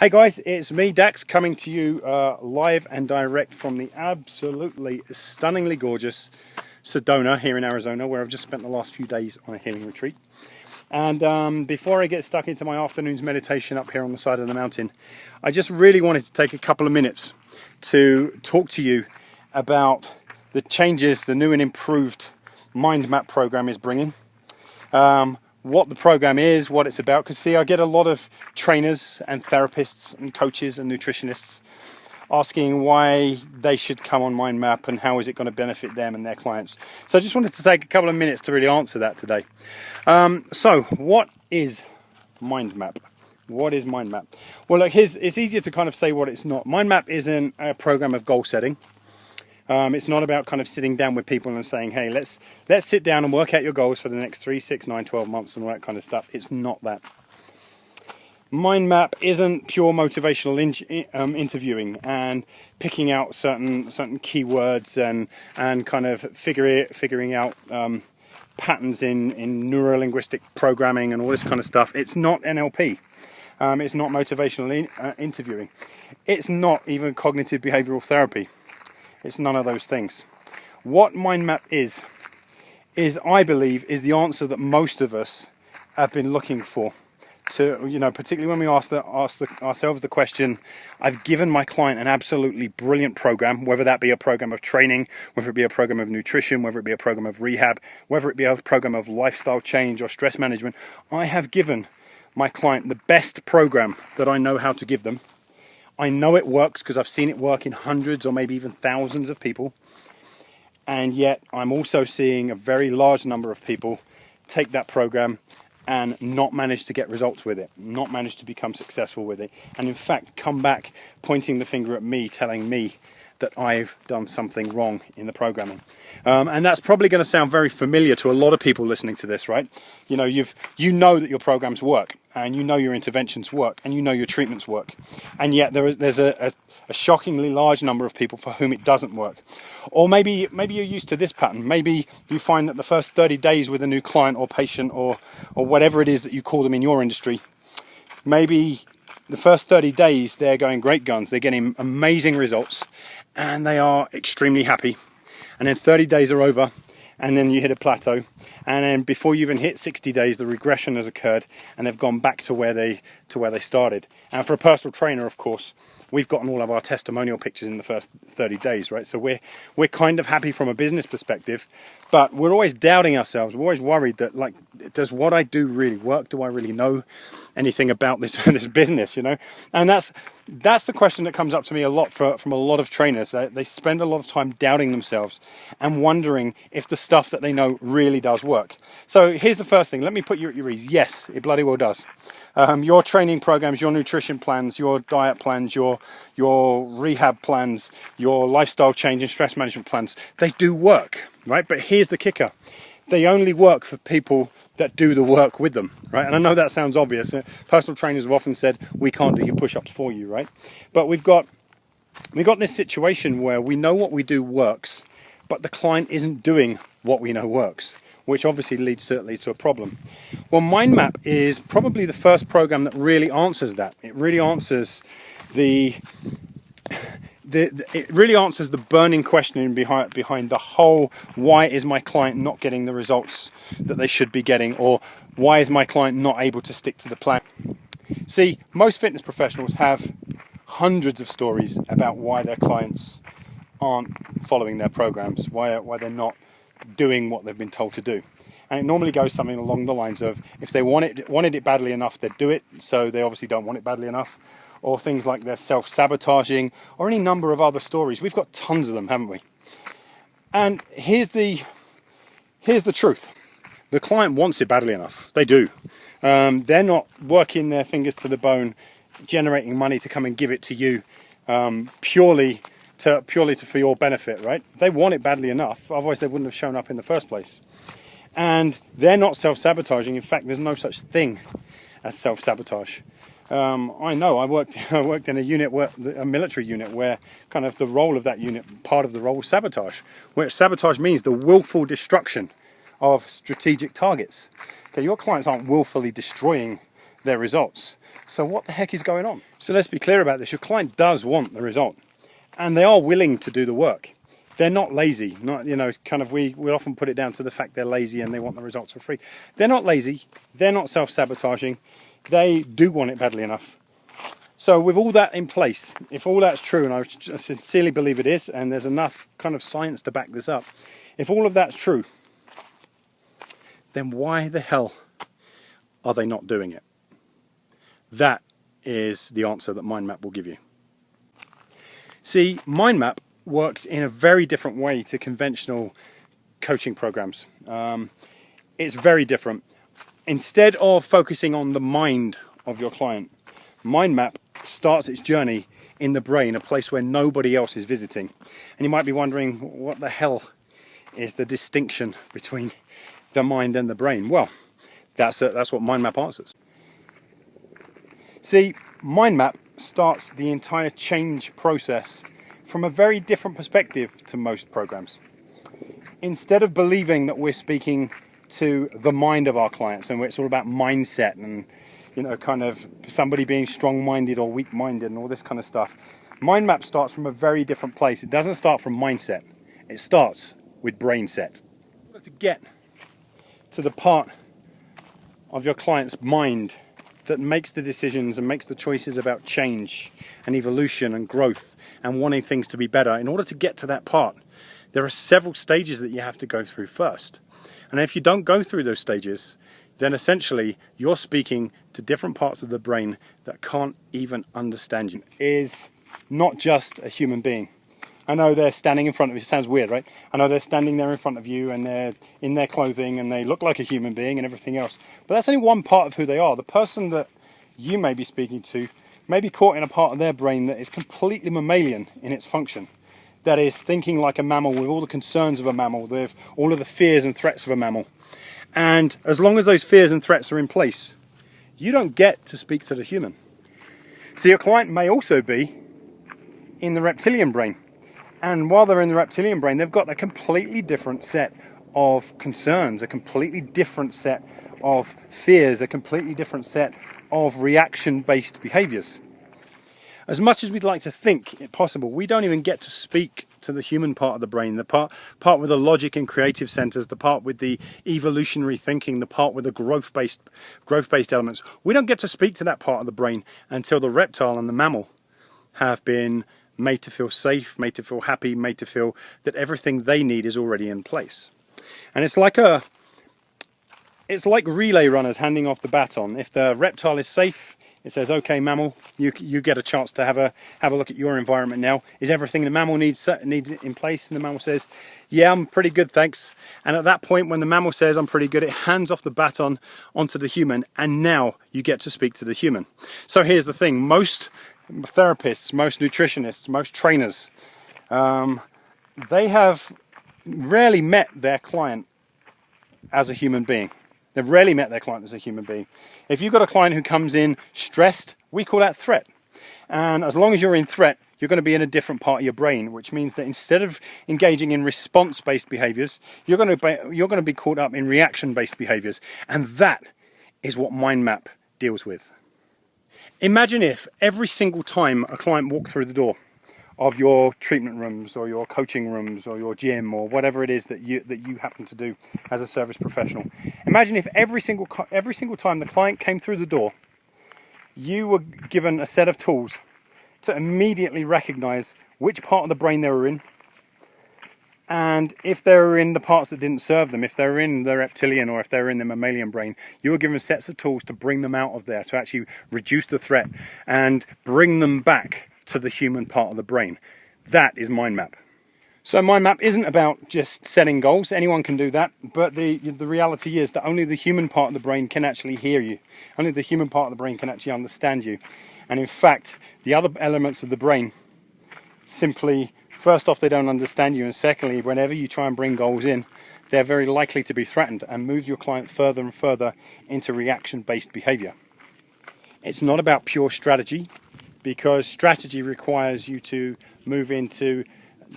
Hey guys, it's me, Dax, coming to you live and direct from the absolutely stunningly gorgeous Sedona here in Arizona, where I've just spent the last few days on a healing retreat. And before I get stuck into my afternoon's meditation up here on the side of the mountain, I just really wanted to take a couple of minutes to talk to you about the changes the new and improved MindMAP program is bringing. What the program is, what it's about. Because see, I get a lot of trainers and therapists and coaches and nutritionists asking why they should come on MindMAP and how is it going to benefit them and their clients. So I just wanted to take a couple of minutes to really answer that today. So what is MindMAP? What is MindMAP? Well, look, it's easier to kind of say what it's not. MindMAP isn't a program of goal setting. It's not about kind of sitting down with people and saying, hey, let's sit down and work out your goals for the next 3, 6, 9, 12 months and all that kind of stuff. It's not that. MindMAP isn't pure motivational interviewing and picking out certain keywords and kind of figuring out patterns in neuro-linguistic programming and all this kind of stuff. It's not NLP. It's not motivational interviewing. It's not even cognitive behavioral therapy. It's none of those things. What MindMAP is I believe, is the answer that most of us have been looking for. To, you know, particularly when we ask ourselves the question, I've given my client an absolutely brilliant program, whether that be a program of training, whether it be a program of nutrition, whether it be a program of rehab, whether it be a program of lifestyle change or stress management. I have given my client the best program that I know how to give them. I know it works because I've seen it work in hundreds or maybe even thousands of people. And yet I'm also seeing a very large number of people take that program and not manage to get results with it, not manage to become successful with it. And in fact, come back pointing the finger at me, telling me that I've done something wrong in the programming. And that's probably going to sound very familiar to a lot of people listening to this, right? You know that your programs work, and you know your interventions work, and you know your treatments work. And yet there's a shockingly large number of people for whom it doesn't work. Or maybe you're used to this pattern. Maybe you find that the first 30 days with a new client or patient or whatever it is that you call them in your industry, maybe the first 30 days they're going great guns, they're getting amazing results, and they are extremely happy. And then 30 days are over, and then you hit a plateau, and then before you even hit 60 days, the regression has occurred, and they've gone back to where they started. And for a personal trainer, of course, we've gotten all of our testimonial pictures in the first 30 days, right? So we're kind of happy from a business perspective, but we're always doubting ourselves. We're always worried that, like, does what I do really work? Do I really know anything about this business, you know? And that's the question that comes up to me a lot from a lot of trainers. They spend a lot of time doubting themselves and wondering if the stuff that they know really does work. So here's the first thing. Let me put you at your ease. Yes, it bloody well does. Your training programs, your nutrition plans, your diet plans, your rehab plans, your lifestyle change and stress management plans, they do work, right? But here's the kicker. They only work for people that do the work with them, right? And I know that sounds obvious. Personal trainers have often said, we can't do your push-ups for you, right? But we've got this situation where we know what we do works, but the client isn't doing what we know works, which obviously leads certainly to a problem. Well, MindMAP is probably the first program that really answers that. It really answers it really answers the burning question behind the whole, why is my client not getting the results that they should be getting, or why is my client not able to stick to the plan? See, most fitness professionals have hundreds of stories about why their clients aren't following their programs, why they're not doing what they've been told to do. And it normally goes something along the lines of, if they wanted it badly enough, they'd do it, so they obviously don't want it badly enough. Or things like they're self-sabotaging, or any number of other stories. We've got tons of them, haven't we? And here's the truth. The client wants it badly enough. They do. They're not working their fingers to the bone, generating money to come and give it to you purely for your benefit, right? They want it badly enough, otherwise they wouldn't have shown up in the first place. And they're not self-sabotaging. In fact, there's no such thing as self-sabotage. I know I worked in a military unit where kind of the role of that unit, part of the role was sabotage, where sabotage means the willful destruction of strategic targets. Okay, your clients aren't willfully destroying their results. So what the heck is going on? So let's be clear about this. Your client does want the result, and they are willing to do the work. They're not lazy. Not, you know, kind of we often put it down to the fact they're lazy and they want the results for free. They're not lazy. They're not self-sabotaging. They do want it badly enough. So with all that in place, if all that's true, and I sincerely believe it is, and there's enough kind of science to back this up, if all of that's true, then why the hell are they not doing it? That is the answer that MindMAP will give you. See, MindMAP works in a very different way to conventional coaching programs. It's very different. Instead of focusing on the mind of your client, MindMAP starts its journey in the brain, a place where nobody else is visiting. And you might be wondering, what the hell is the distinction between the mind and the brain? Well, that's what MindMAP answers. See, MindMAP starts the entire change process from a very different perspective to most programs. Instead of believing that we're speaking to the mind of our clients and it's all about mindset and, you know, kind of somebody being strong-minded or weak-minded and all this kind of stuff, MindMAP starts from a very different place. It doesn't start from mindset. It starts with brain set. To get to the part of your client's mind that makes the decisions and makes the choices about change and evolution and growth and wanting things to be better, in order to get to that part, there are several stages that you have to go through first. And if you don't go through those stages, then essentially you're speaking to different parts of the brain that can't even understand you. Is not just a human being. I know they're standing in front of you. It sounds weird, right? I know they're standing there in front of you and they're in their clothing and they look like a human being and everything else. But that's only one part of who they are. The person that you may be speaking to may be caught in a part of their brain that is completely mammalian in its function. That is thinking like a mammal, with all the concerns of a mammal, with all of the fears and threats of a mammal. And as long as those fears and threats are in place, you don't get to speak to the human. So your client may also be in the reptilian brain. And while they're in the reptilian brain, they've got a completely different set of concerns, a completely different set of fears, a completely different set of reaction-based behaviors. As much as we'd like to think it possible, we don't even get to speak to the human part of the brain, the part with the logic and creative centers, the part with the evolutionary thinking, the part with the growth-based elements. We don't get to speak to that part of the brain until the reptile and the mammal have been made to feel safe, made to feel happy, made to feel that everything they need is already in place. And it's like relay runners handing off the baton. If the reptile is safe, it says, okay, mammal, you get a chance to have a look at your environment now. Is everything the mammal needs in place? And the mammal says, yeah, I'm pretty good, thanks. And at that point, when the mammal says, I'm pretty good, it hands off the baton onto the human, and now you get to speak to the human. So here's the thing. Most therapists, most nutritionists, most trainers, they have rarely met their client as a human being. They've rarely met their client as a human being. If you've got a client who comes in stressed, we call that threat. And as long as you're in threat, you're going to be in a different part of your brain, which means that instead of engaging in response-based behaviors, you're going to be caught up in reaction-based behaviors. And that is what MindMAP deals with. Imagine if every single time a client walked through the door of your treatment rooms or your coaching rooms or your gym or whatever it is that you happen to do as a service professional. Imagine if every single time the client came through the door, you were given a set of tools to immediately recognize which part of the brain they were in, and if they were in the parts that didn't serve them, if they were in the reptilian or if they were in the mammalian brain, you were given sets of tools to bring them out of there, to actually reduce the threat and bring them back to the human part of the brain. That is MindMAP. So MindMAP isn't about just setting goals. Anyone can do that, but the reality is that only the human part of the brain can actually hear you. Only the human part of the brain can actually understand you. And in fact, the other elements of the brain simply, first off, they don't understand you, and secondly, whenever you try and bring goals in, they're very likely to be threatened and move your client further and further into reaction-based behavior. It's not about pure strategy, because strategy requires you to move into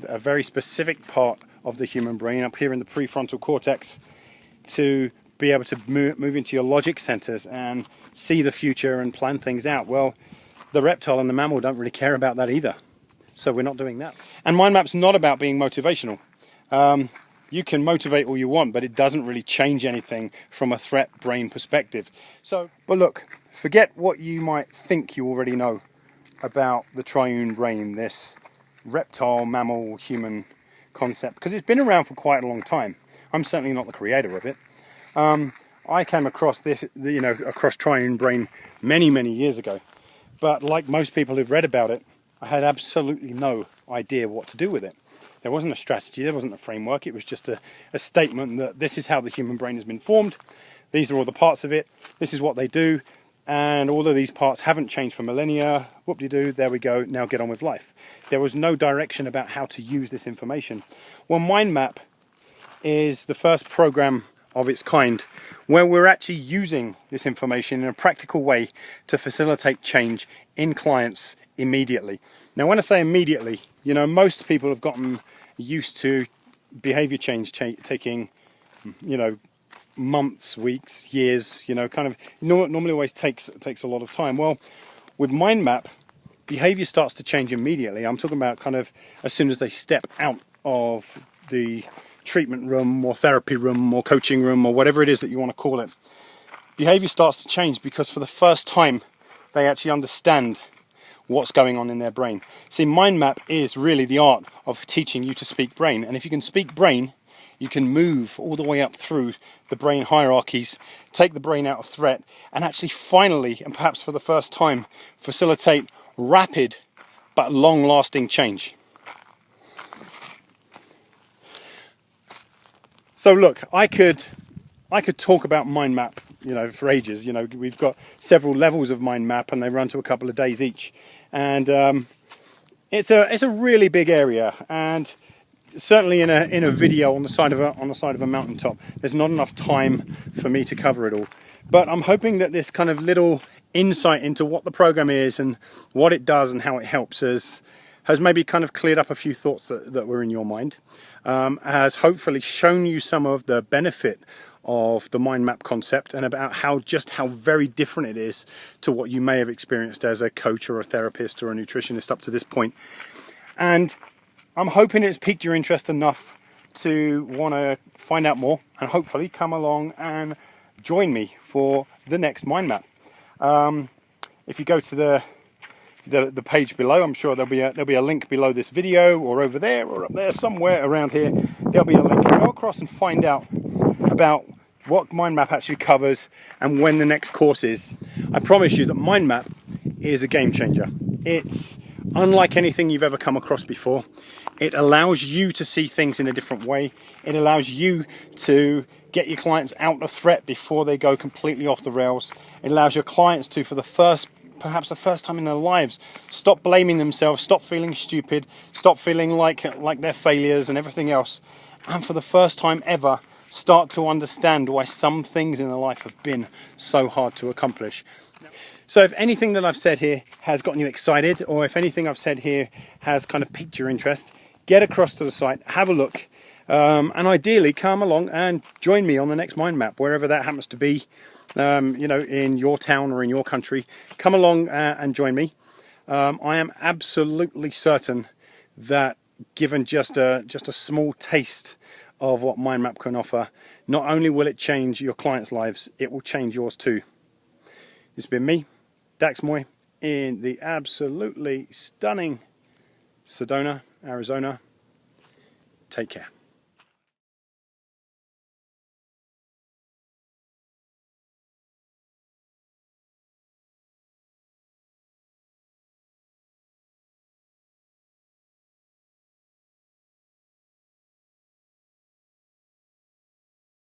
a very specific part of the human brain up here in the prefrontal cortex to be able to move into your logic centers and see the future and plan things out. Well, the reptile and the mammal don't really care about that either. So we're not doing that. And MindMAP's not about being motivational. You can motivate all you want, but it doesn't really change anything from a threat brain perspective. But look, forget what you might think you already know about the triune brain, this reptile, mammal, human concept, because it's been around for quite a long time. I'm certainly not the creator of it. I came across this, across triune brain many years ago. But like most people who've read about it, I had absolutely no idea what to do with it. There wasn't a strategy, there wasn't a framework, it was just a statement that this is how the human brain has been formed, these are all the parts of it, this is what they do, and all of these parts haven't changed for millennia, whoop-de-doo, there we go, now get on with life. There was no direction about how to use this information. Well, MindMAP is the first program of its kind where we're actually using this information in a practical way to facilitate change in clients immediately. Now, when I say immediately, most people have gotten used to behavior change taking, months, weeks, years, normally always takes a lot of time. Well, with MindMAP, behavior starts to change immediately. I'm talking about kind of as soon as they step out of the treatment room or therapy room or coaching room or whatever it is that you want to call it. Behavior starts to change because for the first time they actually understand what's going on in their brain. See, MindMAP is really the art of teaching you to speak brain, and if you can speak brain, you can move all the way up through the brain hierarchies, take the brain out of threat, and actually finally, and perhaps for the first time, facilitate rapid but long-lasting change. So look, I could talk about MindMAP, for ages. We've got several levels of MindMAP, and they run to a couple of days each. And it's a really big area, and certainly in a video on the side of a mountaintop, there's not enough time for me to cover it all. But I'm hoping that this kind of little insight into what the program is and what it does and how it helps us has maybe kind of cleared up a few thoughts that were in your mind, has hopefully shown you some of the benefit of the MindMAP concept and about how very different it is to what you may have experienced as a coach or a therapist or a nutritionist up to this point. And I'm hoping it's piqued your interest enough to want to find out more and hopefully come along and join me for the next MindMAP. If you go to the page below, I'm sure there'll be a link below this video, or over there, or up there, somewhere around here. There'll be a link. Go across and find out about what MindMAP actually covers and when the next course is. I promise you that MindMAP is a game changer. It's unlike anything you've ever come across before. It allows you to see things in a different way. It allows you to get your clients out of threat before they go completely off the rails. It allows your clients to, perhaps the first time in their lives, stop blaming themselves, stop feeling stupid, stop feeling like they're failures and everything else, and for the first time ever, start to understand why some things in their life have been so hard to accomplish. So if anything that I've said here has gotten you excited, or if anything I've said here has kind of piqued your interest, get across to the site, have a look, and ideally come along and join me on the next MindMAP, wherever that happens to be. In your town or in your country, come along and join me. I am absolutely certain that given just a small taste of what MindMAP can offer, not only will it change your clients' lives, it will change yours too. It's been me, Dax Moy, in the absolutely stunning Sedona, Arizona. Take care.